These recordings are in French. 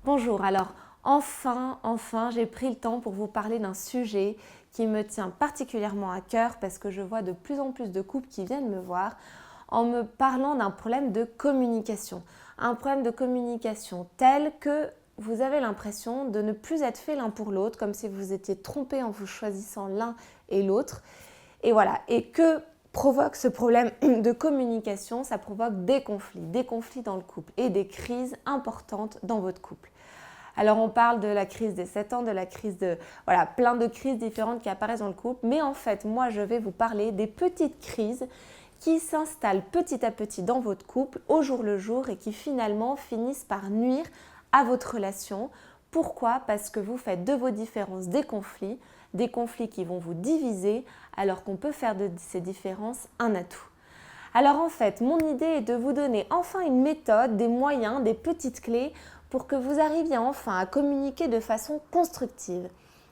Bonjour, alors enfin, j'ai pris le temps pour vous parler d'un sujet qui me tient particulièrement à cœur parce que je vois de plus en plus de couples qui viennent me voir en me parlant d'un problème de communication. Un problème de communication tel que vous avez l'impression de ne plus être fait l'un pour l'autre, comme si vous étiez trompé en vous choisissant l'un et l'autre. Et voilà, et que provoque ce problème de communication? Ça provoque des conflits dans le couple et des crises importantes dans votre couple. Alors on parle de la crise des 7 ans, de la crise de... Voilà, plein de crises différentes qui apparaissent dans le couple. Mais en fait, moi, je vais vous parler des petites crises qui s'installent petit à petit dans votre couple, au jour le jour, et qui finalement finissent par nuire à votre relation. Pourquoi? Parce que vous faites de vos différences des conflits qui vont vous diviser, alors qu'on peut faire de ces différences un atout. Alors en fait, mon idée est de vous donner enfin une méthode, des moyens, des petites clés pour que vous arriviez enfin à communiquer de façon constructive.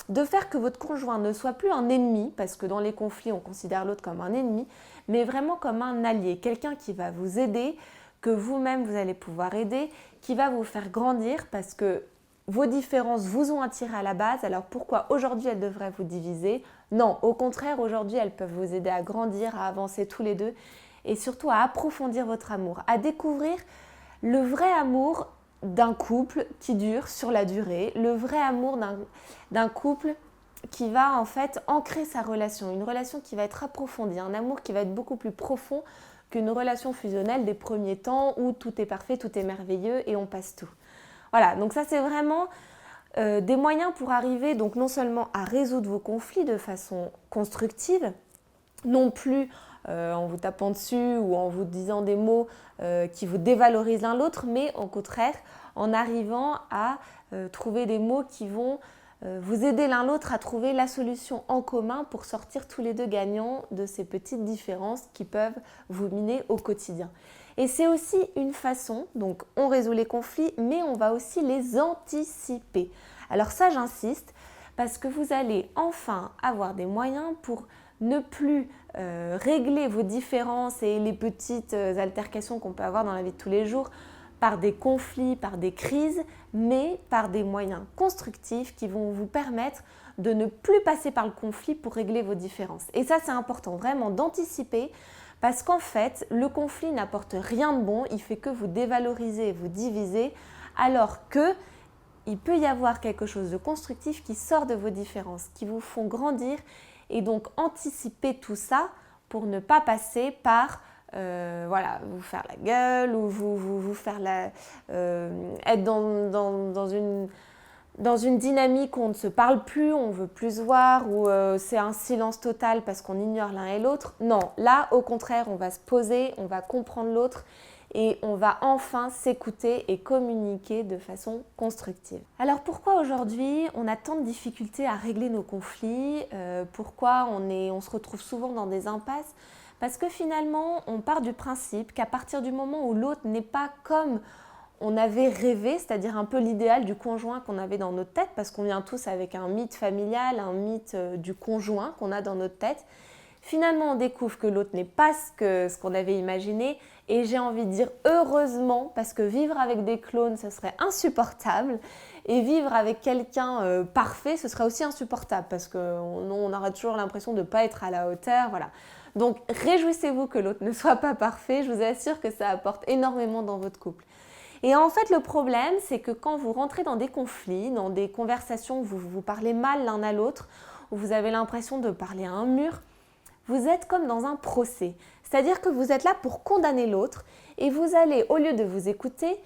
De faire que votre conjoint ne soit plus un ennemi, parce que dans les conflits, on considère l'autre comme un ennemi, mais vraiment comme un allié, quelqu'un qui va vous aider, que vous-même vous allez pouvoir aider, qui va vous faire grandir parce que vos différences vous ont attiré à la base, alors pourquoi aujourd'hui elles devraient vous diviser? Non, au contraire, aujourd'hui elles peuvent vous aider à grandir, à avancer tous les deux et surtout à approfondir votre amour, à découvrir le vrai amour d'un couple qui dure sur la durée, le vrai amour d'un couple qui va en fait ancrer sa relation, une relation qui va être approfondie, un amour qui va être beaucoup plus profond qu'une relation fusionnelle des premiers temps où tout est parfait, tout est merveilleux et on passe tout. Voilà, donc ça c'est vraiment des moyens pour arriver donc non seulement à résoudre vos conflits de façon constructive, non plus en vous tapant dessus ou en vous disant des mots qui vous dévalorisent l'un l'autre, mais au contraire en arrivant à trouver des mots qui vont vous aider l'un l'autre à trouver la solution en commun pour sortir tous les deux gagnants de ces petites différences qui peuvent vous miner au quotidien. Et c'est aussi une façon, donc on résout les conflits, mais on va aussi les anticiper. Alors ça j'insiste, parce que vous allez enfin avoir des moyens pour ne plus régler vos différences et les petites altercations qu'on peut avoir dans la vie de tous les jours par des conflits, par des crises, mais par des moyens constructifs qui vont vous permettre de ne plus passer par le conflit pour régler vos différences. Et ça, c'est important vraiment d'anticiper parce qu'en fait, le conflit n'apporte rien de bon, il fait que vous dévaloriser, vous diviser, alors que il peut y avoir quelque chose de constructif qui sort de vos différences, qui vous font grandir et donc anticiper tout ça pour ne pas passer par vous faire la gueule ou vous faire être dans une dynamique où on ne se parle plus, on ne veut plus se voir, où c'est un silence total parce qu'on ignore l'un et l'autre. Non, là au contraire, on va se poser, on va comprendre l'autre et on va enfin s'écouter et communiquer de façon constructive. Alors pourquoi aujourd'hui on a tant de difficultés à régler nos conflits? Pourquoi on se retrouve souvent dans des impasses? Parce que finalement, on part du principe qu'à partir du moment où l'autre n'est pas comme on avait rêvé, c'est-à-dire un peu l'idéal du conjoint qu'on avait dans notre tête, parce qu'on vient tous avec un mythe familial, un mythe du conjoint qu'on a dans notre tête, finalement on découvre que l'autre n'est pas ce qu'on avait imaginé, et j'ai envie de dire heureusement, parce que vivre avec des clones, ce serait insupportable, et vivre avec quelqu'un parfait, ce serait aussi insupportable, parce qu'on aura toujours l'impression de ne pas être à la hauteur, voilà. Donc réjouissez-vous que l'autre ne soit pas parfait, je vous assure que ça apporte énormément dans votre couple. Et en fait, le problème, c'est que quand vous rentrez dans des conflits, dans des conversations où vous parlez mal l'un à l'autre, où vous avez l'impression de parler à un mur, vous êtes comme dans un procès. C'est-à-dire que vous êtes là pour condamner l'autre et vous allez, au lieu de vous écouter,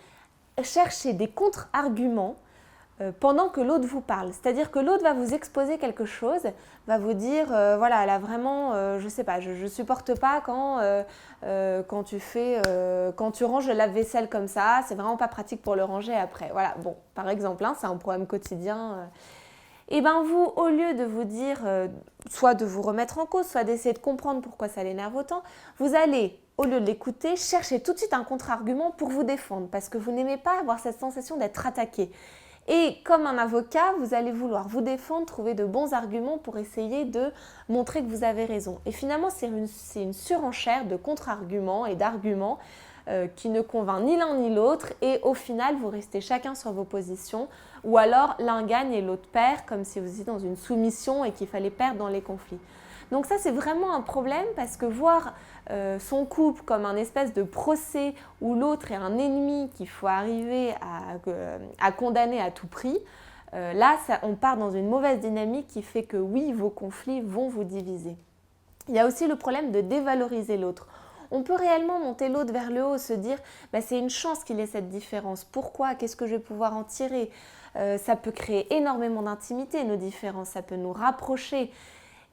chercher des contre-arguments pendant que l'autre vous parle. C'est-à-dire que l'autre va vous exposer quelque chose, va vous dire, voilà, elle a vraiment, je sais pas, je supporte pas quand tu ranges le lave-vaisselle comme ça, c'est vraiment pas pratique pour le ranger après. Voilà, bon, par exemple, hein, c'est un problème quotidien. Et bien vous, au lieu de vous dire, soit de vous remettre en cause, soit d'essayer de comprendre pourquoi ça l'énerve autant, vous allez, au lieu de l'écouter, chercher tout de suite un contre-argument pour vous défendre, parce que vous n'aimez pas avoir cette sensation d'être attaqué. Et comme un avocat, vous allez vouloir vous défendre, trouver de bons arguments pour essayer de montrer que vous avez raison. Et finalement, c'est une surenchère de contre-arguments et d'arguments qui ne convainc ni l'un ni l'autre et au final vous restez chacun sur vos positions ou alors l'un gagne et l'autre perd comme si vous étiez dans une soumission et qu'il fallait perdre dans les conflits. Donc ça c'est vraiment un problème parce que voir son couple comme un espèce de procès où l'autre est un ennemi qu'il faut arriver à condamner à tout prix, là on part dans une mauvaise dynamique qui fait que oui, vos conflits vont vous diviser. Il y a aussi le problème de dévaloriser l'autre. On peut réellement monter l'autre vers le haut, se dire c'est une chance qu'il y ait cette différence. Pourquoi? Qu'est-ce que je vais pouvoir en tirer? Ça peut créer énormément d'intimité, nos différences, ça peut nous rapprocher.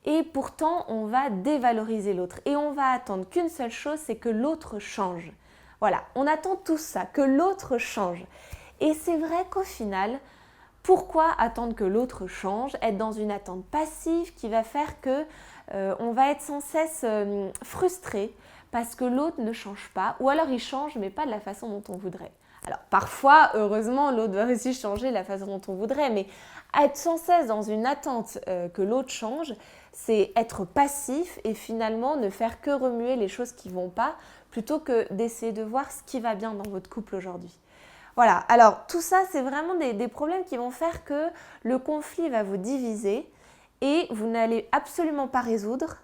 Et pourtant, on va dévaloriser l'autre. Et on va attendre qu'une seule chose, c'est que l'autre change. Voilà, on attend tout ça, que l'autre change. Et c'est vrai qu'au final, pourquoi attendre que l'autre change? Être dans une attente passive qui va faire que on va être sans cesse frustré parce que l'autre ne change pas, ou alors il change mais pas de la façon dont on voudrait. Alors parfois, heureusement, l'autre va aussi changer de la façon dont on voudrait, mais être sans cesse dans une attente que l'autre change, c'est être passif et finalement ne faire que remuer les choses qui ne vont pas, plutôt que d'essayer de voir ce qui va bien dans votre couple aujourd'hui. Voilà, alors tout ça, c'est vraiment des problèmes qui vont faire que le conflit va vous diviser et vous n'allez absolument pas résoudre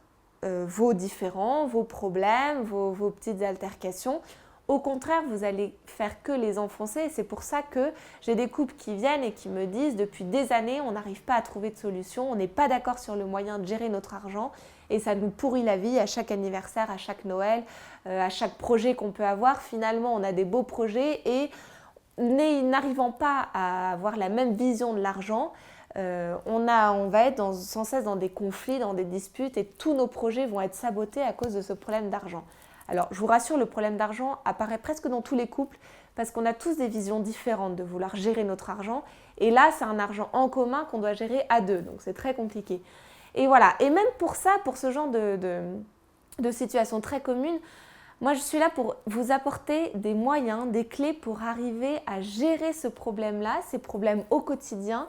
vos différends, vos problèmes, vos petites altercations. Au contraire, vous allez faire que les enfoncer et c'est pour ça que j'ai des couples qui viennent et qui me disent depuis des années, on n'arrive pas à trouver de solution, on n'est pas d'accord sur le moyen de gérer notre argent et ça nous pourrit la vie à chaque anniversaire, à chaque Noël, à chaque projet qu'on peut avoir. Finalement, on a des beaux projets et n'arrivant pas à avoir la même vision de l'argent, on va être sans cesse dans des conflits, dans des disputes et tous nos projets vont être sabotés à cause de ce problème d'argent. Alors, je vous rassure, le problème d'argent apparaît presque dans tous les couples parce qu'on a tous des visions différentes de vouloir gérer notre argent. Et là, c'est un argent en commun qu'on doit gérer à deux, donc c'est très compliqué. Et voilà, et même pour ça, pour ce genre de situation très commune, moi, je suis là pour vous apporter des moyens, des clés pour arriver à gérer ce problème-là, ces problèmes au quotidien,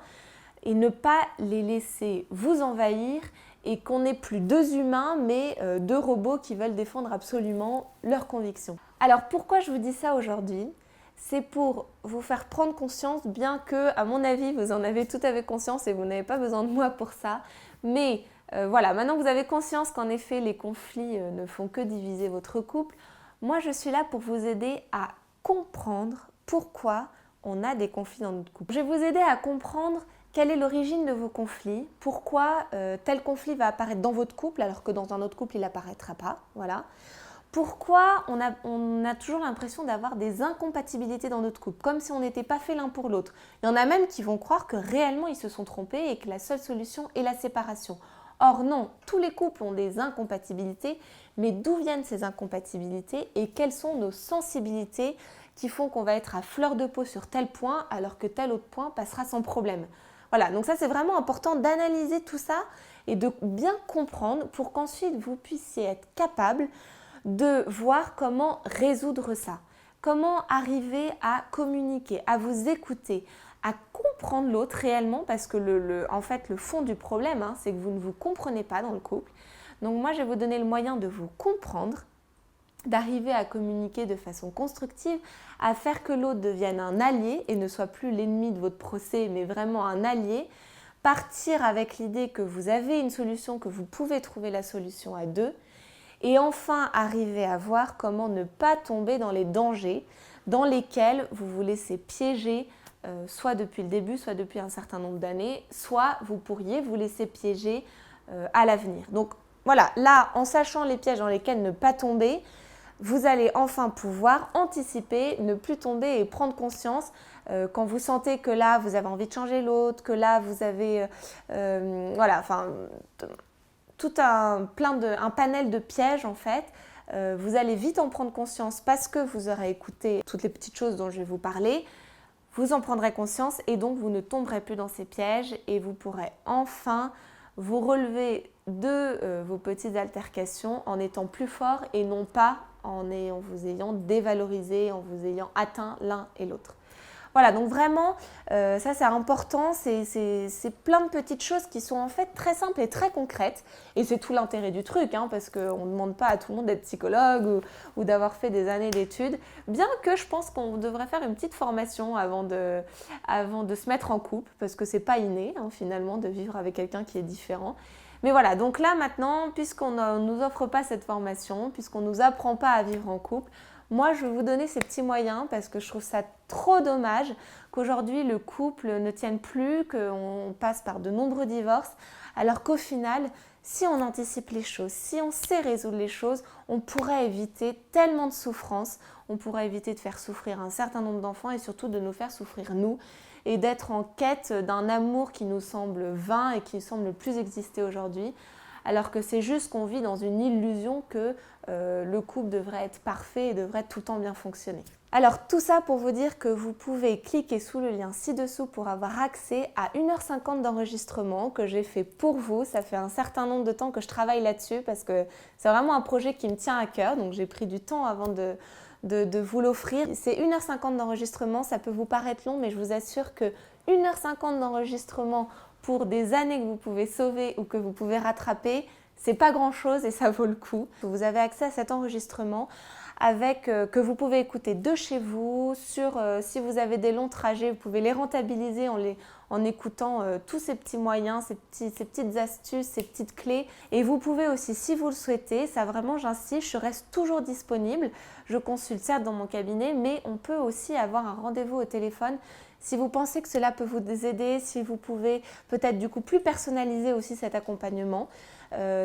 et ne pas les laisser vous envahir et qu'on n'ait plus deux humains, mais deux robots qui veulent défendre absolument leurs convictions. Alors, pourquoi je vous dis ça aujourd'hui? C'est pour vous faire prendre conscience, bien que, à mon avis, vous en avez tout à fait conscience et vous n'avez pas besoin de moi pour ça, mais voilà, maintenant que vous avez conscience qu'en effet les conflits ne font que diviser votre couple, moi je suis là pour vous aider à comprendre pourquoi on a des conflits dans notre couple. Je vais vous aider à comprendre quelle est l'origine de vos conflits, pourquoi tel conflit va apparaître dans votre couple alors que dans un autre couple il n'apparaîtra pas, voilà. Pourquoi on a toujours l'impression d'avoir des incompatibilités dans notre couple, comme si on n'était pas fait l'un pour l'autre. Il y en a même qui vont croire que réellement ils se sont trompés et que la seule solution est la séparation. Or non, tous les couples ont des incompatibilités, mais d'où viennent ces incompatibilités et quelles sont nos sensibilités qui font qu'on va être à fleur de peau sur tel point alors que tel autre point passera sans problème. Voilà, donc ça c'est vraiment important d'analyser tout ça et de bien comprendre pour qu'ensuite vous puissiez être capable de voir comment résoudre ça, comment arriver à communiquer, à vous écouter, à comprendre l'autre réellement parce que en fait, le fond du problème, c'est que vous ne vous comprenez pas dans le couple. Donc moi, je vais vous donner le moyen de vous comprendre, d'arriver à communiquer de façon constructive, à faire que l'autre devienne un allié et ne soit plus l'ennemi de votre procès, mais vraiment un allié. Partir avec l'idée que vous avez une solution, que vous pouvez trouver la solution à deux. Et enfin, arriver à voir comment ne pas tomber dans les dangers dans lesquels vous vous laissez piéger, soit depuis le début, soit depuis un certain nombre d'années, soit vous pourriez vous laisser piéger à l'avenir. Donc voilà, là, en sachant les pièges dans lesquels ne pas tomber, vous allez enfin pouvoir anticiper, ne plus tomber et prendre conscience quand vous sentez que là, vous avez envie de changer l'autre, que là, vous avez... tout un panel de pièges en fait. Vous allez vite en prendre conscience parce que vous aurez écouté toutes les petites choses dont je vais vous parler. Vous en prendrez conscience et donc vous ne tomberez plus dans ces pièges et vous pourrez enfin vous relever de vos petites altercations en étant plus fort et non pas en vous ayant dévalorisé, en vous ayant atteint l'un et l'autre. Voilà, donc vraiment, ça c'est important, c'est plein de petites choses qui sont en fait très simples et très concrètes. Et c'est tout l'intérêt du truc, hein, parce qu'on ne demande pas à tout le monde d'être psychologue ou d'avoir fait des années d'études. Bien que je pense qu'on devrait faire une petite formation avant de se mettre en couple, parce que c'est pas inné, hein, finalement, de vivre avec quelqu'un qui est différent. Mais voilà, donc là maintenant, puisqu'on ne nous offre pas cette formation, puisqu'on ne nous apprend pas à vivre en couple, moi je vais vous donner ces petits moyens parce que je trouve ça trop dommage qu'aujourd'hui le couple ne tienne plus, qu'on passe par de nombreux divorces, alors qu'au final, si on anticipe les choses, si on sait résoudre les choses, on pourrait éviter tellement de souffrances, on pourrait éviter de faire souffrir un certain nombre d'enfants et surtout de nous faire souffrir nous et d'être en quête d'un amour qui nous semble vain et qui ne semble plus exister aujourd'hui, alors que c'est juste qu'on vit dans une illusion que le couple devrait être parfait et devrait tout le temps bien fonctionner. Alors tout ça pour vous dire que vous pouvez cliquer sous le lien ci-dessous pour avoir accès à 1h50 d'enregistrement que j'ai fait pour vous. Ça fait un certain nombre de temps que je travaille là-dessus parce que c'est vraiment un projet qui me tient à cœur, donc j'ai pris du temps avant de vous l'offrir. C'est 1h50 d'enregistrement, ça peut vous paraître long, mais je vous assure que 1h50 d'enregistrement pour des années que vous pouvez sauver ou que vous pouvez rattraper, c'est pas grand chose et ça vaut le coup. Vous avez accès à cet enregistrement que vous pouvez écouter de chez vous. Si vous avez des longs trajets, vous pouvez les rentabiliser en écoutant tous ces petits moyens, ces petites astuces, ces petites clés. Et vous pouvez aussi, si vous le souhaitez, ça vraiment j'insiste, je reste toujours disponible. Je consulte certes dans mon cabinet, mais on peut aussi avoir un rendez-vous au téléphone. Si vous pensez que cela peut vous aider, si vous pouvez peut-être du coup plus personnaliser aussi cet accompagnement,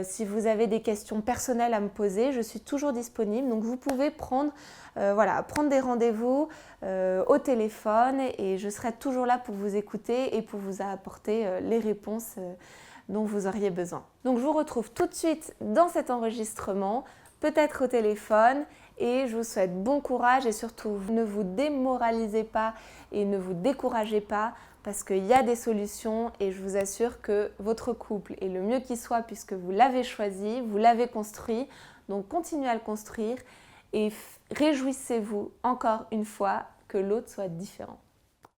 si vous avez des questions personnelles à me poser, je suis toujours disponible. Donc vous pouvez prendre des rendez-vous au téléphone et je serai toujours là pour vous écouter et pour vous apporter les réponses dont vous auriez besoin. Donc je vous retrouve tout de suite dans cet enregistrement, peut-être au téléphone. Et je vous souhaite bon courage et surtout ne vous démoralisez pas et ne vous découragez pas parce qu'il y a des solutions et je vous assure que votre couple est le mieux qui soit puisque vous l'avez choisi, vous l'avez construit. Donc continuez à le construire et réjouissez-vous encore une fois que l'autre soit différent.